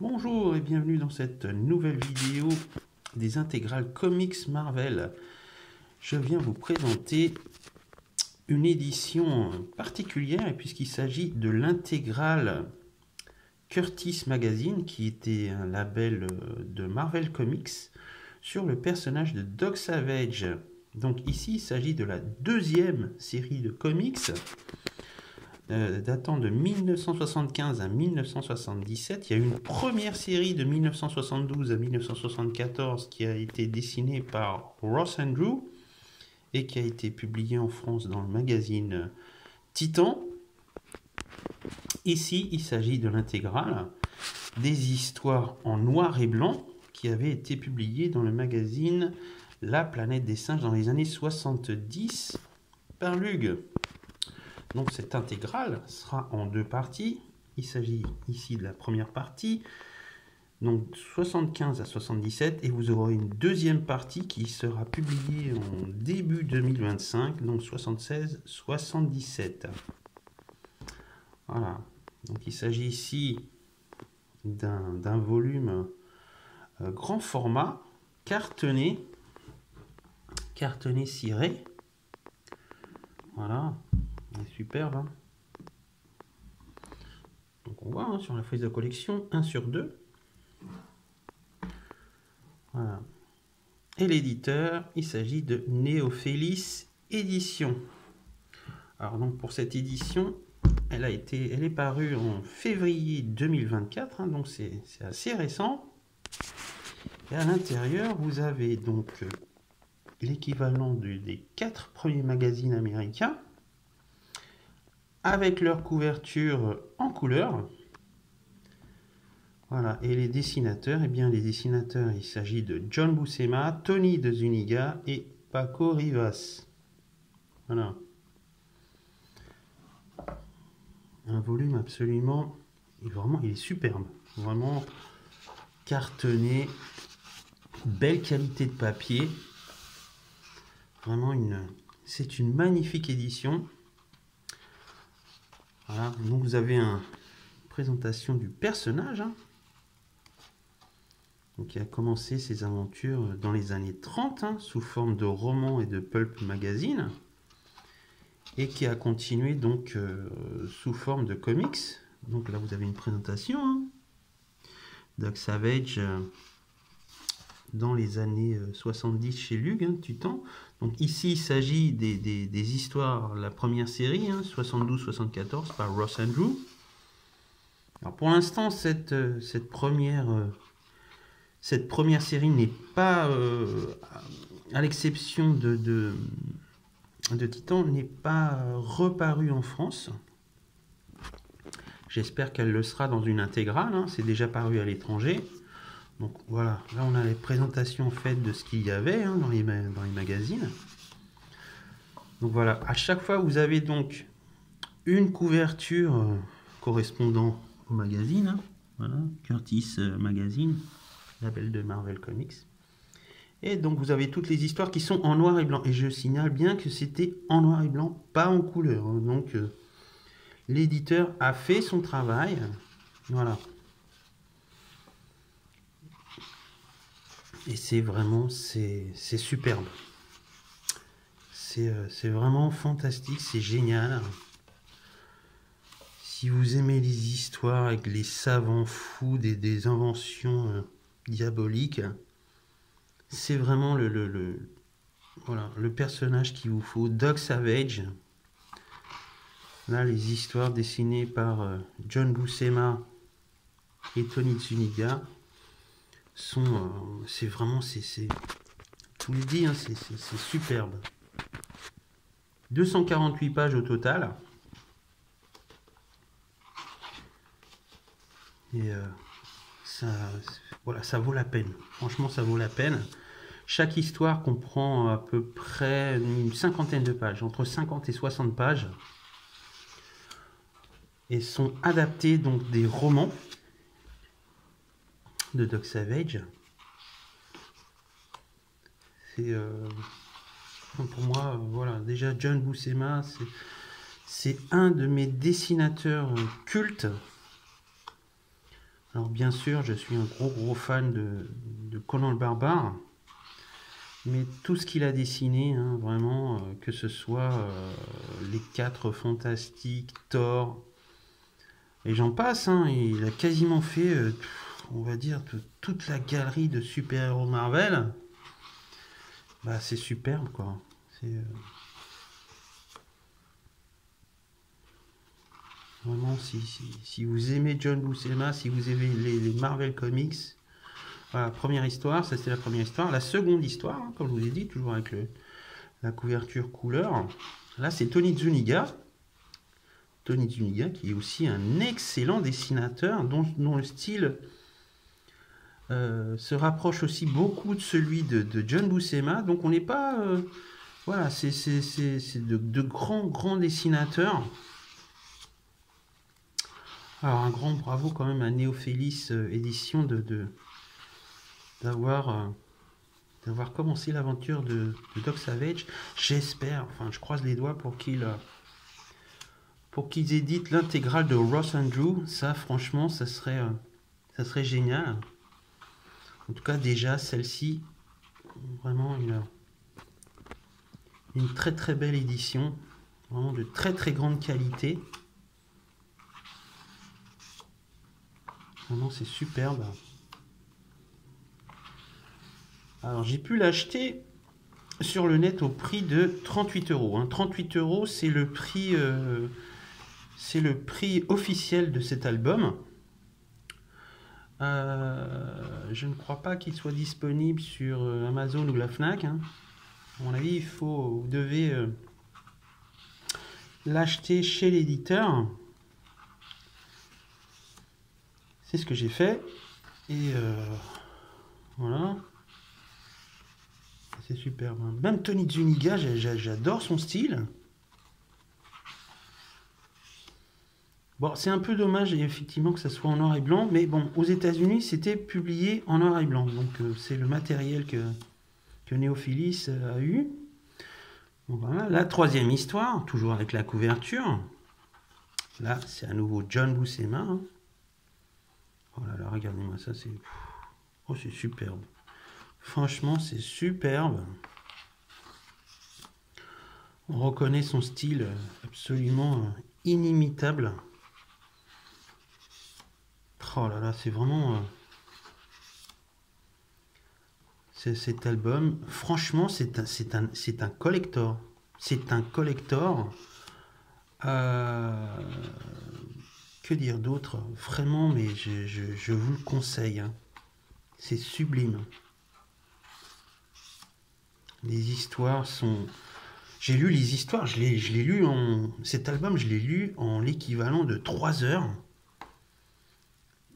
Bonjour et bienvenue dans cette nouvelle vidéo des intégrales comics Marvel. Je viens vous présenter une édition particulière et puisqu'il s'agit de l'intégrale Curtis Magazine qui était un label de Marvel Comics sur le personnage de Doc Savage. Donc ici il s'agit de la deuxième série de comics datant de 1975 à 1977. Il y a eu une première série de 1972 à 1974 qui a été dessinée par Ross Andru et qui a été publiée en France dans le magazine Titan. Ici, il s'agit de l'intégrale des histoires en noir et blanc qui avaient été publiées dans le magazine La Planète des Singes dans les années 70 par Lug. Donc cette intégrale sera en deux parties. Il s'agit ici de la première partie, donc 75 à 77, et vous aurez une deuxième partie qui sera publiée en début 2025, donc 76-77. Voilà, donc il s'agit ici d'un volume grand format, cartonné ciré. Voilà. Superbe. Hein, donc on voit hein, sur la feuille de collection 1 sur 2. Voilà. Et l'éditeur, il s'agit de Néophélis Édition. Alors donc pour cette édition, elle est parue en février 2024, hein, donc c'est assez récent. Et à l'intérieur, vous avez donc l'équivalent des 4 premiers magazines américains, avec leur couverture en couleur. Voilà, et les dessinateurs, eh bien les dessinateurs, il s'agit de John Buscema, Tony De Zuniga et Paco Rivas. Voilà. Un volume absolument, vraiment, il est superbe. Vraiment cartonné, belle qualité de papier. Vraiment, c'est une magnifique édition. Voilà, donc vous avez une présentation du personnage hein, donc, qui a commencé ses aventures dans les années 30 hein, sous forme de roman et de pulp magazine et qui a continué donc sous forme de comics. Donc là vous avez une présentation hein, Doc Savage dans les années 70 chez Lug, hein, Titan. Donc ici, il s'agit des histoires, la première série, hein, 72-74 par Ross Andru. Alors pour l'instant, cette première série n'est pas, à l'exception de Titan, n'est pas reparue en France. J'espère qu'elle le sera dans une intégrale, hein, c'est déjà paru à l'étranger. Donc voilà, là on a les présentations faites de ce qu'il y avait hein, dans les magazines. Donc voilà, à chaque fois vous avez donc une couverture correspondant au magazine. Hein, voilà, Curtis Magazine, label de Marvel Comics. Et donc vous avez toutes les histoires qui sont en noir et blanc. Et je signale bien que c'était en noir et blanc, pas en couleur. Hein. Donc l'éditeur a fait son travail. Voilà. Et c'est vraiment, c'est superbe. C'est vraiment fantastique, c'est génial. Si vous aimez les histoires avec les savants fous, des inventions diaboliques, c'est vraiment voilà, le personnage qu'il vous faut. Doc Savage. Là, les histoires dessinées par John Buscema et Tony Zuniga c'est vraiment, tout le dit, hein, c'est superbe. 248 pages au total. Et voilà, ça vaut la peine. Franchement, ça vaut la peine. Chaque histoire comprend à peu près une cinquantaine de pages, entre 50 et 60 pages. Et sont adaptés donc des romans de Doc Savage. C'est pour moi, voilà, déjà John Buscema, c'est un de mes dessinateurs cultes. Alors bien sûr, je suis un gros fan de Conan le Barbare, mais tout ce qu'il a dessiné, hein, vraiment, que ce soit les 4 Fantastiques, Thor, et j'en passe, hein, il a quasiment fait, on va dire, toute la galerie de super-héros Marvel. Bah c'est superbe quoi. Vraiment, si vous aimez John Buscema, si vous aimez les Marvel Comics, voilà, première histoire, ça c'était la première histoire. La seconde histoire, hein, comme je vous ai dit, toujours avec la couverture couleur. Là, c'est Tony Zuniga. Tony Zuniga, qui est aussi un excellent dessinateur, dont le style se rapproche aussi beaucoup de celui de John Buscema. Donc on n'est pas... voilà, c'est de grands dessinateurs. Alors un grand bravo quand même à Néophélis Édition d'avoir commencé l'aventure de Doc Savage. J'espère, enfin je croise les doigts pour qu'ils éditent l'intégrale de Ross Andru. Ça franchement ça serait génial. En tout cas déjà celle-ci, vraiment une très belle édition, vraiment de très grande qualité. Vraiment c'est superbe. Alors j'ai pu l'acheter sur le net au prix de 38 euros. Hein. 38 euros, c'est le prix officiel de cet album. Je ne crois pas qu'il soit disponible sur Amazon ou la Fnac. Hein. À mon avis, vous devez l'acheter chez l'éditeur. C'est ce que j'ai fait. Et voilà. C'est superbe. Même Tony Zuniga, j'adore son style. Bon, c'est un peu dommage effectivement que ça soit en noir et blanc, mais bon, aux États-Unis, c'était publié en noir et blanc. Donc c'est le matériel que Néophélis a eu. Donc, voilà, la troisième histoire, toujours avec la couverture. Là, c'est à nouveau John Buscema. Hein. Oh là là, regardez-moi ça, c'est... Oh, c'est superbe. Franchement, c'est superbe. On reconnaît son style absolument inimitable. Oh là là, c'est vraiment... cet album, franchement, c'est un collector. C'est un collector. Que dire d'autre? Vraiment, mais je vous le conseille. Hein. C'est sublime. Les histoires sont... J'ai lu les histoires, je l'ai lu en... Cet album, je l'ai lu en l'équivalent de 3 heures.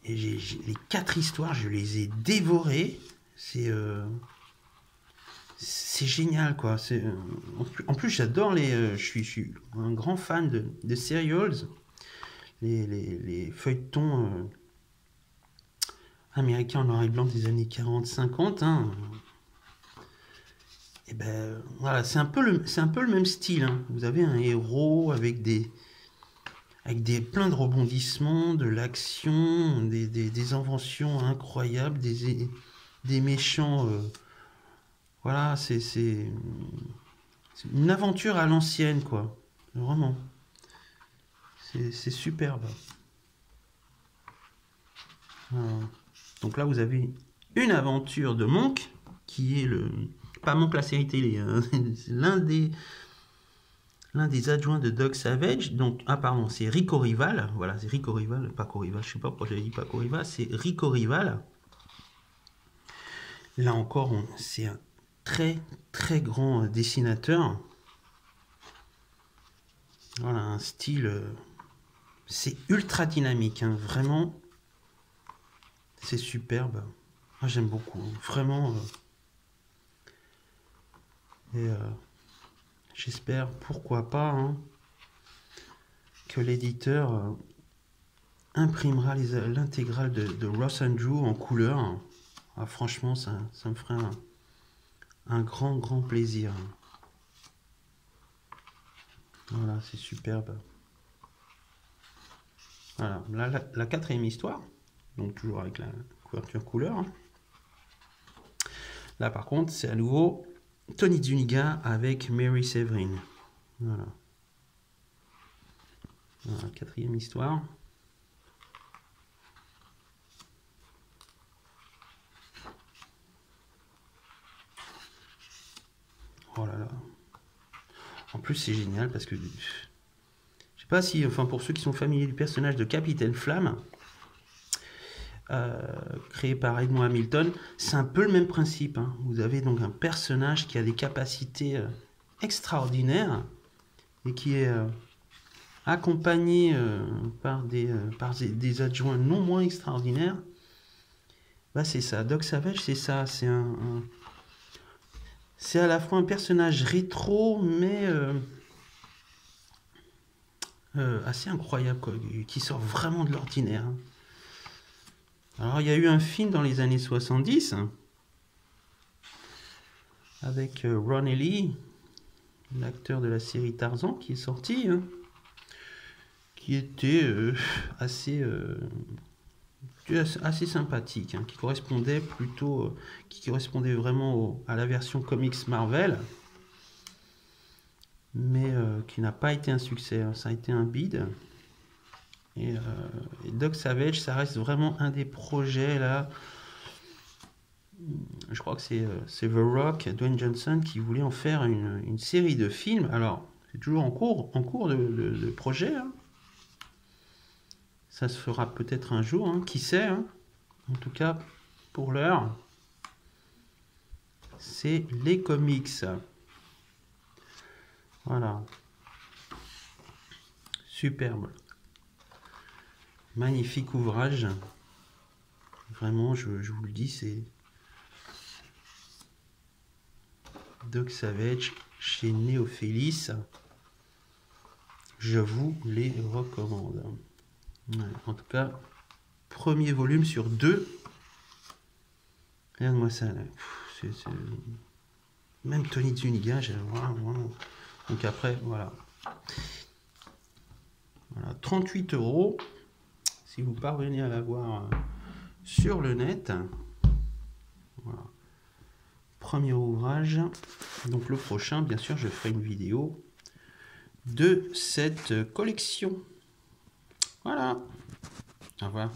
Et les 4 histoires, je les ai dévorées. C'est génial, quoi. En plus, j'adore les... je suis un grand fan de serials. Les feuilletons américains en noir et blanc des années 40-50. Hein. Et ben voilà, c'est un peu le même style. Hein. Vous avez un héros avec plein de rebondissements, de l'action, des inventions incroyables, des méchants. Voilà, c'est une aventure à l'ancienne, quoi. Vraiment. C'est superbe. Voilà. Donc là, vous avez une aventure de Monk, qui est pas Monk la série télé, hein. C'est l'un des adjoints de Doc Savage. Donc, pardon, c'est Rico Rival. Voilà, c'est Rico Rival, Paco Rival. Je sais pas pourquoi j'avais dit Paco Rival, c'est Rico Rival. Là encore, c'est un très grand dessinateur. Voilà, un style... c'est ultra dynamique, hein, vraiment. C'est superbe. Moi, j'aime beaucoup. Hein, vraiment. Et j'espère, pourquoi pas, hein, que l'éditeur imprimera l'intégrale de Ross Andru en couleur. Ah, franchement, ça me ferait un grand plaisir. Voilà, c'est superbe. Voilà, la quatrième histoire. Donc toujours avec la couverture couleur. Là par contre, c'est à nouveau Tony Zuniga avec Mary Severin. Voilà. Voilà, 4e histoire. Oh là là. En plus, c'est génial parce que je sais pas si, enfin, pour ceux qui sont familiers du personnage de Capitaine Flamme, créé par Edmond Hamilton, c'est un peu le même principe. Hein. Vous avez donc un personnage qui a des capacités extraordinaires et qui est accompagné par des adjoints non moins extraordinaires. Bah, c'est ça. Doc Savage, c'est ça. C'est à la fois un personnage rétro, mais assez incroyable, quoi, qui sort vraiment de l'ordinaire. Hein. Alors, il y a eu un film dans les années 70 avec Ron Ely, l'acteur de la série Tarzan, qui est sorti, hein, qui était assez sympathique, hein, qui correspondait vraiment à la version comics Marvel, mais qui n'a pas été un succès. Hein. Ça a été un bide. Et Doc Savage, ça reste vraiment un des projets là. Je crois que c'est The Rock, Dwayne Johnson, qui voulait en faire une série de films. Alors, c'est toujours en cours de projet. Hein. Ça se fera peut-être un jour, hein, qui sait. Hein. En tout cas, pour l'heure, c'est les comics. Voilà. Superbe. Magnifique ouvrage. Vraiment, je vous le dis, c'est Doc Savage chez Néophélis. Je vous les recommande. Ouais, en tout cas, premier volume sur 2. Regarde-moi ça. Là. Même Tony Zuniga, vraiment. Donc après, voilà. Voilà, 38 €. Si vous parvenez à l'avoir sur le net. Voilà. Premier ouvrage. Donc le prochain, bien sûr, je ferai une vidéo de cette collection. Voilà. Au revoir.